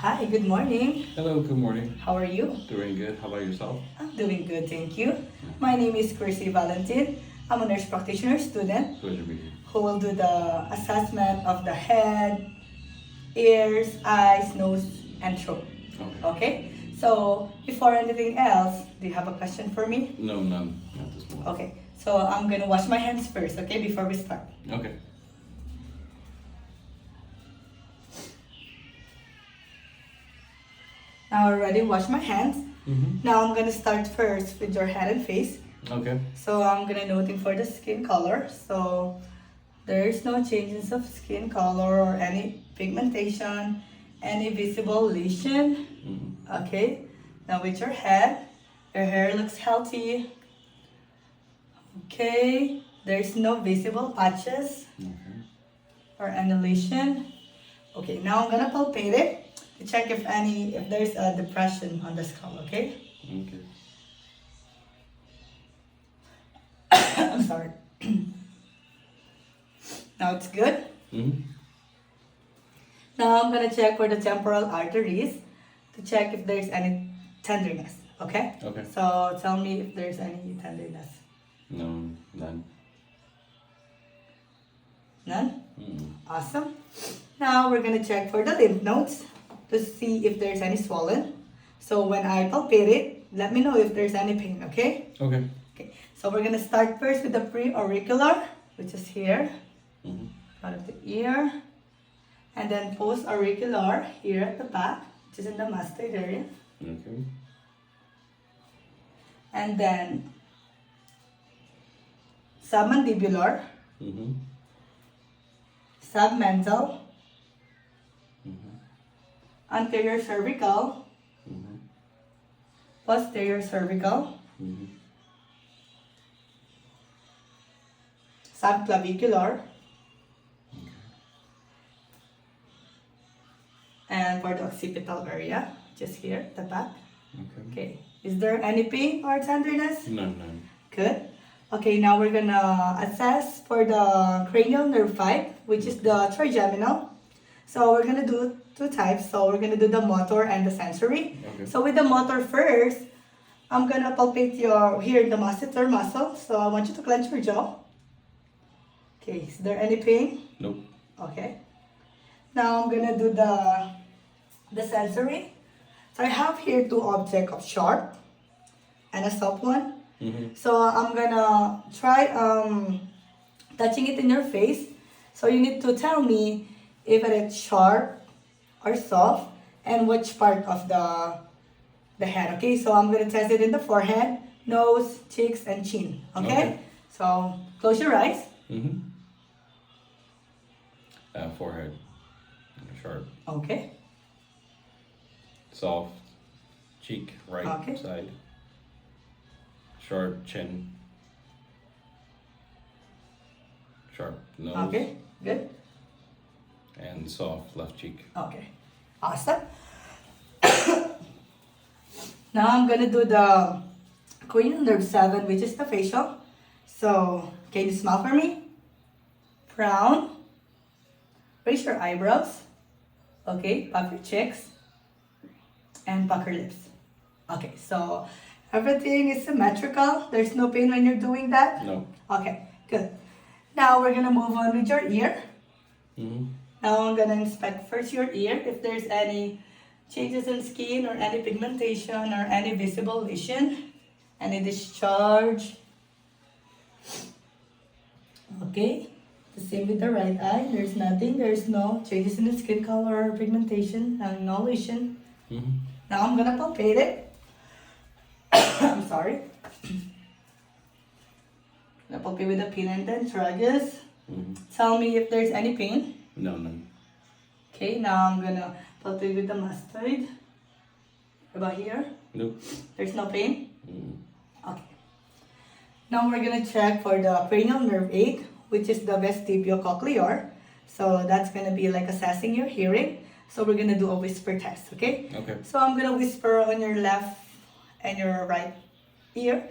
Hi, good morning. Hello, good morning. How are you? Doing good. How about yourself? I'm doing good, thank you. My name is Niza-Valentin. I'm a nurse practitioner student Pleasure meeting you. who will do the assessment of the head, ears, eyes, nose, and throat. Okay. Okay? So, before anything else, do you have a question for me? No, none at this moment. Okay, so I'm gonna wash my hands first, okay, before we start. Okay. Now I already washed my hands. Mm-hmm. Now I'm gonna start first with your head and face. Okay. So I'm gonna noting for the skin color. So there's no changes of skin color or any pigmentation, any visible lesion. Mm-hmm. Okay. Now with your hair looks healthy. Okay. There's no visible patches Okay. or any lesion. Okay. Now I'm gonna palpate it to check if there's a depression on the skull. Okay. Okay. I'm sorry. Now it's good. Mm-hmm. Now I'm gonna check for the temporal arteries to check if there's any tenderness. Okay? Okay. So tell me if there's any tenderness. No, none. None? Mm-hmm. Awesome. Now we're gonna check for the lymph nodes to see if there's any swollen. So when I palpate it, let me know if there's any pain, okay? Okay. Okay. So we're gonna start first with the pre-auricular, which is here, Mm-hmm. front of the ear. And then post-auricular here at the back, which is in the mastoid area. Okay. And then submandibular, Mm-hmm. submental, Mm-hmm. anterior cervical, Mm-hmm. posterior cervical, Mm-hmm. subclavicular, Okay. and for the occipital area, just here at the back. Okay. Okay. Is there any pain or tenderness? None. Good. Okay, now we're gonna assess for the cranial nerve 5, which is the trigeminal. So we're gonna do two types. So we're gonna do the motor and the sensory. Okay. So with the motor first, I'm gonna palpate your here the masseter muscle. So I want you to clench your jaw. Okay, is there any pain? Nope. Okay. Now I'm gonna do the sensory. So I have here two objects of sharp and a soft one. Mm-hmm. So I'm gonna try touching it in your face. So you need to tell me if it's sharp or soft and which part of the head. Okay, so I'm gonna test it in the forehead, nose, cheeks, and chin. Okay? Okay. So close your eyes. Mm-hmm. Forehead. Sharp. Okay. Soft. Cheek. Right Okay. side. Sharp chin. Sharp nose. Okay. Good. And soft left cheek. Okay. Awesome. Now I'm gonna do the cranial nerve 7, which is the facial. So can you smile for me? Frown. Raise your eyebrows. Okay, puff your cheeks. And pucker lips. Okay, so everything is symmetrical. There's no pain when you're doing that? No. Okay, good. Now we're gonna move on with your ear. Mm-hmm. Now I'm gonna inspect first your ear if there's any changes in skin or any pigmentation or any visible lesion, any discharge. Okay, the same with the right eye. There's nothing. There's no changes in the skin color or pigmentation and no lesion. Mm-hmm. Now I'm gonna palpate it. I'm sorry. Gonna palpate with a pin and then tragus. Mm-hmm. Tell me if there's any pain. No, none. Okay, now I'm gonna palpate with the mastoid. What about here? Nope. There's no pain? Mm-hmm. Okay. Now we're gonna check for the cranial nerve 8, which is the vestibiocochlear. So that's gonna be like assessing your hearing. So we're gonna do a whisper test, okay? Okay. So I'm gonna whisper on your left and your right ear.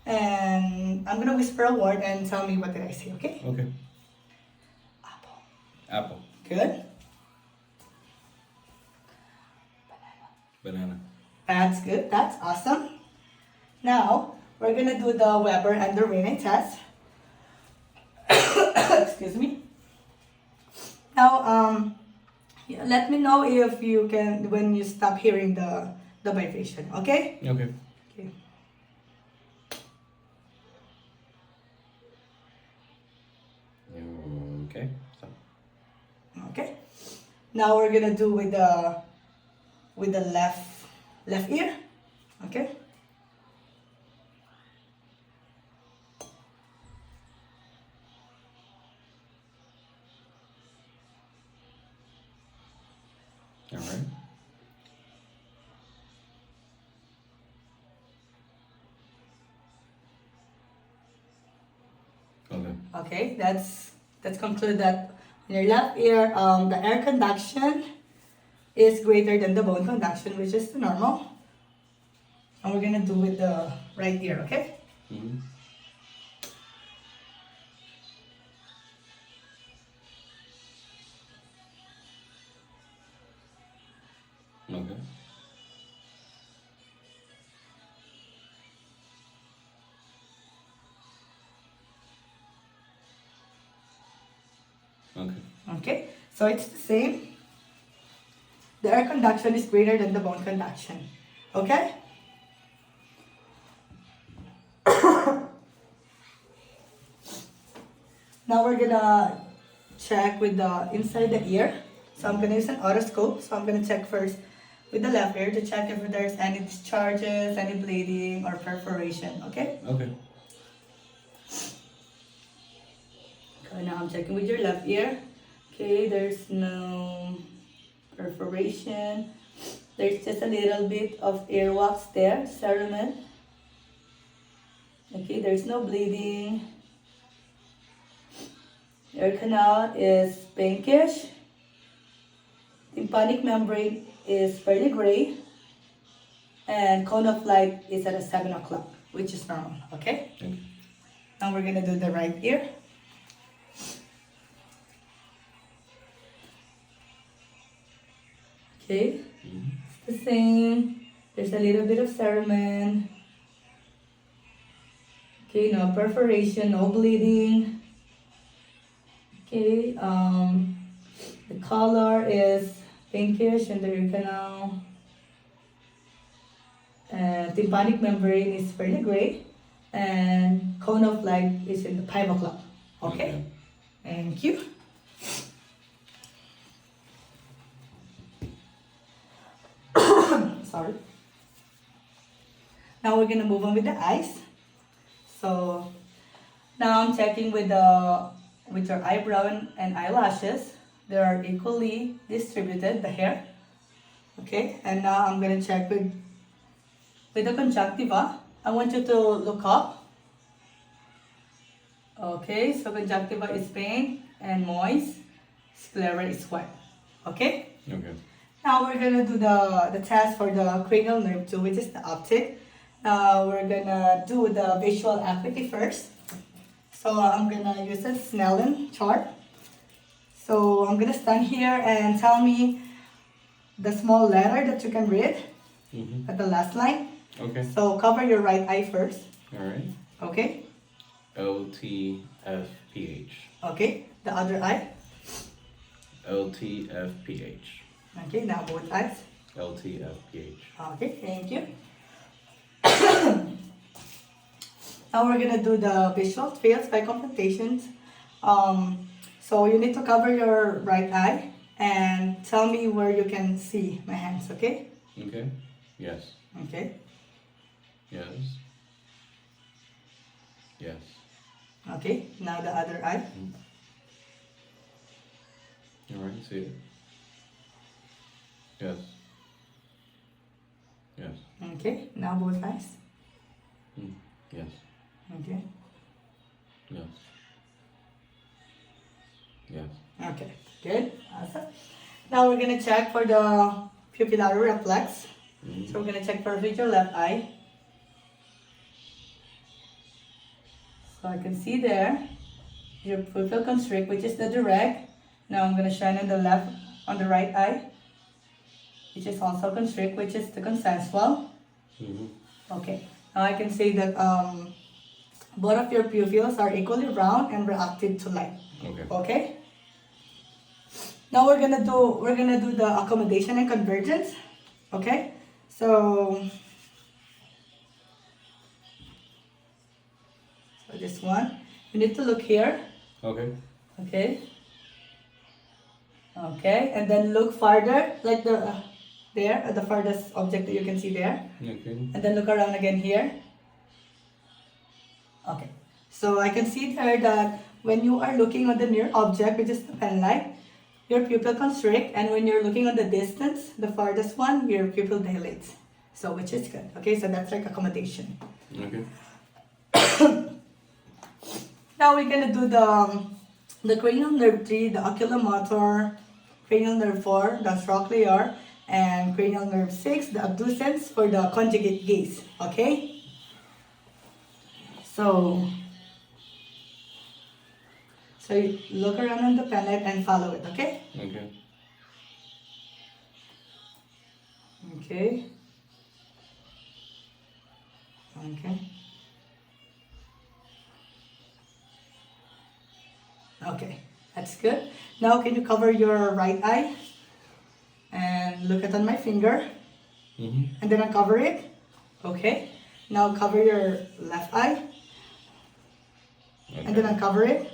And I'm gonna whisper a word and tell me what did I say, okay? Okay. Apple. Apple. Good. Banana. That's good. That's awesome. Now, we're gonna do the Weber and the Rene test. Excuse me. Now, yeah, let me know if you can, when you stop hearing the vibration, okay? Okay. Okay. Okay. So. Okay. Now we're gonna do with the left ear. Okay. All right. Okay. Okay. That's conclude that in your left ear, the air conduction is greater than the bone conduction, which is the normal. And we're gonna do with the right ear. Okay. Mm-hmm. Okay. Okay. Okay. So it's the same. The air conduction is greater than the bone conduction. Okay? Now we're gonna check with the inside the ear. So I'm gonna use an otoscope. So I'm gonna check first with the left ear to check if there's any discharges, any bleeding or perforation. Okay? Okay. So now I'm checking with your left ear. Okay, there's no perforation. There's just a little bit of earwax there, cerumen. Okay, there's no bleeding. Ear canal is pinkish. Tympanic membrane is fairly gray. And cone of light is at a 7 o'clock, which is normal. Okay? Okay. Now we're gonna do the right ear. Okay, Mm-hmm. it's the same. There's a little bit of cerumen. Okay, no perforation, no bleeding. Okay, the color is pinkish in the ear canal. Tympanic membrane is fairly gray. And cone of light is in the 5 o'clock. Okay? Thank you. Sorry. Now we're gonna move on with the eyes. So now I'm checking with your eyebrow and eyelashes. They are equally distributed, the hair. Okay, and now I'm gonna check with the conjunctiva. I want you to look up. Okay, so conjunctiva is pain and moist. Sclera is wet. Okay? Okay. Now we're gonna do the test for the cranial nerve 2, which is the optic. We're gonna do the visual acuity first. So I'm gonna use a Snellen chart. So I'm gonna stand here and tell me the small letter that you can read Mm-hmm. at the last line. Okay. So cover your right eye first. All right. Okay? LTFPH. Okay. The other eye. LTFPH. Okay, now both eyes. LTFPH. Okay, thank you. Now we're gonna do the visual fields by computations. So you need to cover your right eye and tell me where you can see my hands, okay? Okay. Yes. Okay, Yes. Yes. okay. Now the other eye. All right. See it. Yes. Yes. Okay, now both eyes. Yes. Okay, Yes. Yes. okay, good. Awesome. Now we're gonna check for the pupillary reflex. Mm. So we're gonna check first with your left eye. So I can see there your pupil constrict, which is the direct. Now I'm gonna shine on the right eye. which is also constrict, which is the consensual. Mm-hmm. Okay, now I can say that both of your pupils are equally round and reactive to light. Okay. Okay. Now we're gonna do the accommodation and convergence. Okay, so this one, you need to look here. Okay. Okay. Okay, and then look farther, like the farthest object that you can see there. Okay. And then look around again here. Okay, so I can see there that when you are looking on the near object, which is the pen light, your pupil constrict, and when you're looking on the distance, the farthest one, your pupil dilates. So which is good. Okay, so that's like accommodation. Okay. Now we're gonna do the cranial nerve 3, the oculomotor, cranial nerve 4, the trochlear, and cranial nerve 6, the abducens for the conjugate gaze. Okay? So you look around on the palette and follow it, okay? Okay. Okay. Okay. Okay, that's good. Now can you cover your right eye and look at on my finger, Mm-hmm. and then uncover it. Okay. Now cover your left eye and then uncover it.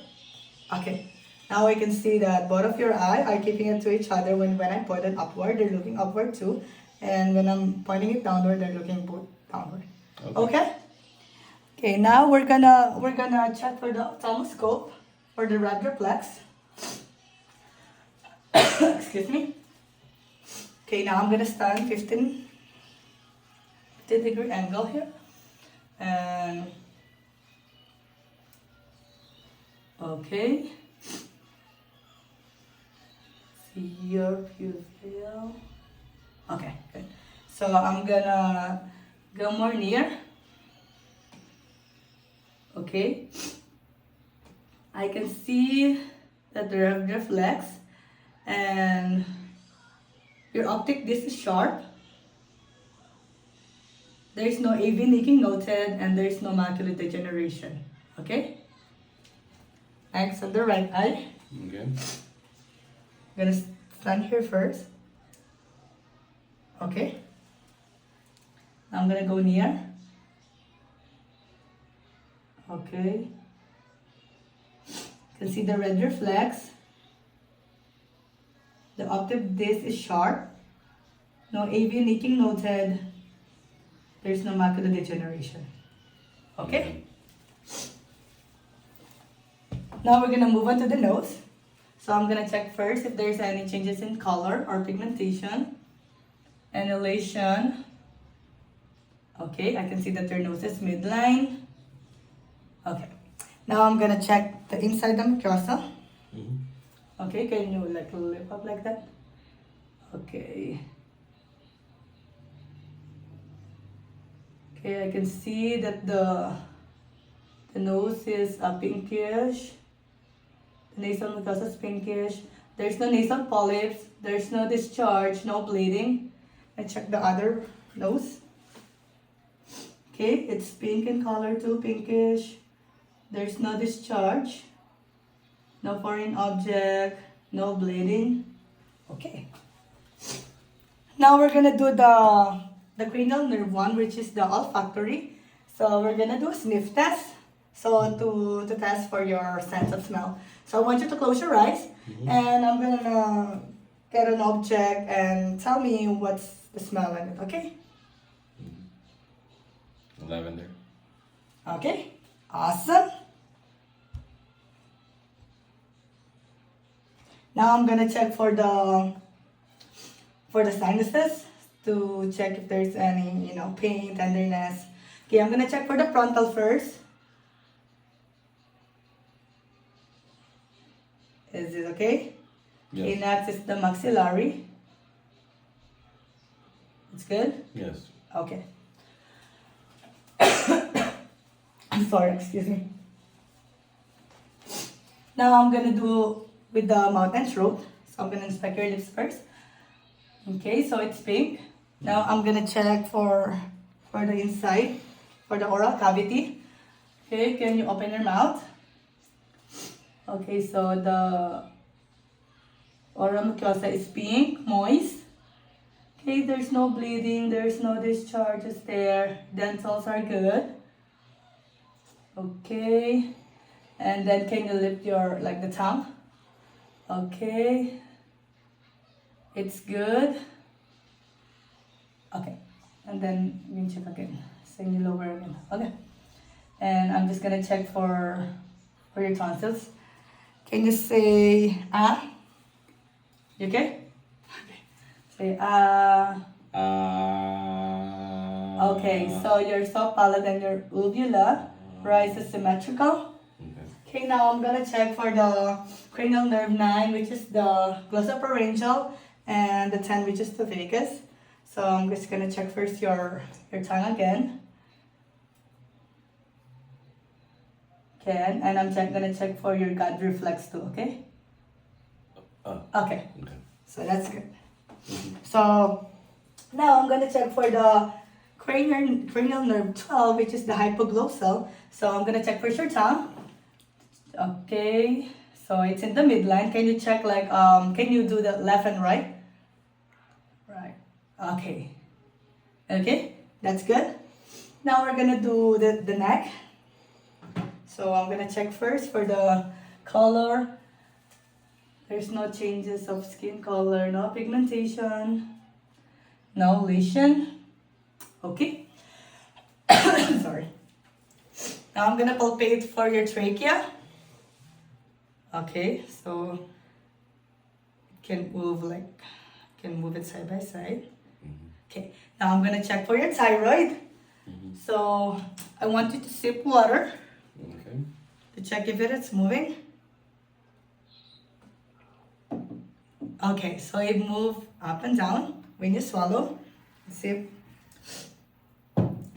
Okay. Now I can see that both of your eyes are keeping it to each other. When I point it upward, they're looking upward too. And when I'm pointing it downward, they're looking both downward. Okay? Okay, now we're gonna check for the ophthalmoscope for the red reflex. Excuse me. Okay, now I'm gonna stand 15 degree angle here. And okay. See your pupil. Okay, good. So I'm gonna go more near. Okay. I can see that the reflex and your optic disc is sharp. There is no AV nicking noted and there is no macular degeneration. Okay? Next on the right eye. Okay. I'm gonna stand here first. Okay. I'm gonna go near. Okay. You can see the red reflex. The optic disc is sharp. No AV nicking noted. There's no macular degeneration. Okay? Now we're gonna move on to the nose. So I'm gonna check first if there's any changes in color or pigmentation. Annulation. Okay, I can see that your nose is midline. Okay. Now I'm gonna check the inside the mucosa. Mm-hmm. Okay, can you like lift up like that? Okay. Okay, I can see that the nose is pinkish. The nasal mucosa is pinkish. There's no nasal polyps. There's no discharge, no bleeding. I check the other nose. Okay, it's pink in color too, pinkish. There's no discharge, no foreign object, no bleeding. Okay. Now we're gonna do the cranial nerve 1, which is the olfactory. So we're gonna do a sniff test. So to test for your sense of smell. So I want you to close your eyes, and I'm gonna get an object and tell me what's the smell in it. Okay? Lavender. Okay. Awesome. Now I'm gonna check for the sinuses to check if there's any, pain, tenderness. Okay, I'm gonna check for the frontal first. Is it okay? Yes. Okay, next is the maxillary. It's good? Yes. Okay. I'm sorry, excuse me. Now I'm gonna do with the mouth and throat. So I'm gonna inspect your lips first. Okay, so it's pink. Now I'm gonna check for the inside, for the oral cavity. Okay, can you open your mouth? Okay, so the oral mucosa is pink, moist. Okay, there's no bleeding, there's no discharges there. Dentals are good. Okay, and then can you lift your, like, the tongue? Okay, it's good. Okay, and then we can check again. Send you lower again. Okay, and I'm just gonna check for your tonsils. Can you say ah? You okay? Okay. Say ah. Okay, so your soft palate and your uvula rises symmetrical. Okay, now I'm gonna check for the cranial nerve 9, which is the glossopharyngeal, and the 10, which is the vagus. So I'm just gonna check first your tongue again. Okay, and I'm gonna check for your gut reflex too, okay? Okay, so that's good. So now I'm gonna check for the cranial nerve 12, which is the hypoglossal. So I'm gonna check first your tongue. Okay, so it's in the midline. Can you check, like, can you do the left and right? Right. Okay. Okay, that's good. Now we're gonna do the neck. So I'm gonna check first for the color. There's no changes of skin color, no pigmentation, no lesion. Okay. Sorry. Now I'm gonna palpate for your trachea. Okay, so it can move, like, can move it side by side. Okay, now I'm gonna check for your thyroid. So I want you to sip water. Okay. To check if it is moving. Okay, so it moves up and down when you swallow. Sip.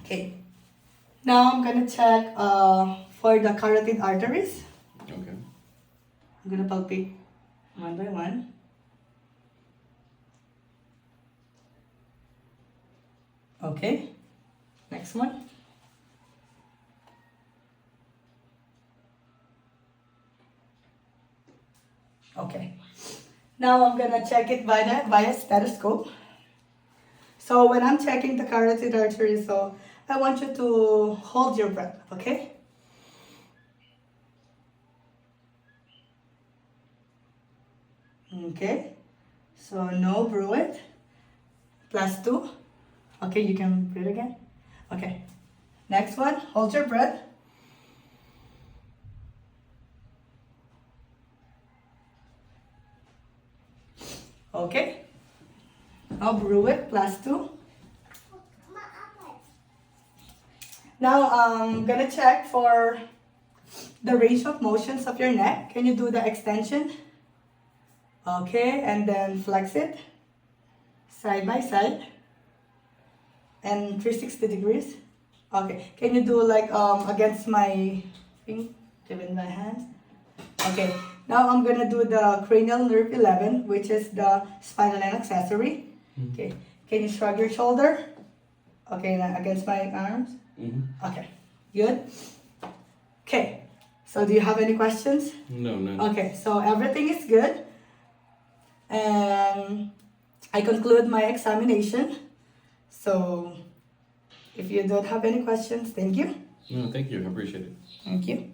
Okay. Now I'm gonna check for the carotid arteries. Okay. I'm gonna palpate one by one. Okay. Next one. Okay. Now I'm gonna check it via stethoscope. So when I'm checking the carotid artery, so I want you to hold your breath, okay? Okay. So no breath. +2. Okay, you can breathe again. Okay. Next one, hold your breath. Okay. Now brew it, +2. Now I'm gonna check for the range of motions of your neck. Can you do the extension? Okay, and then flex it side by side and 360 degrees. Okay, can you do, like, against my thing, given my hands? Okay, now I'm gonna do the cranial nerve 11, which is the spinal and accessory. Okay, can you shrug your shoulder? Okay, now against my arms. Okay, good. Okay, so do you have any questions? No. Okay, so everything is good. And I conclude my examination. So if you don't have any questions, thank you. No, thank you. I appreciate it. Thank you.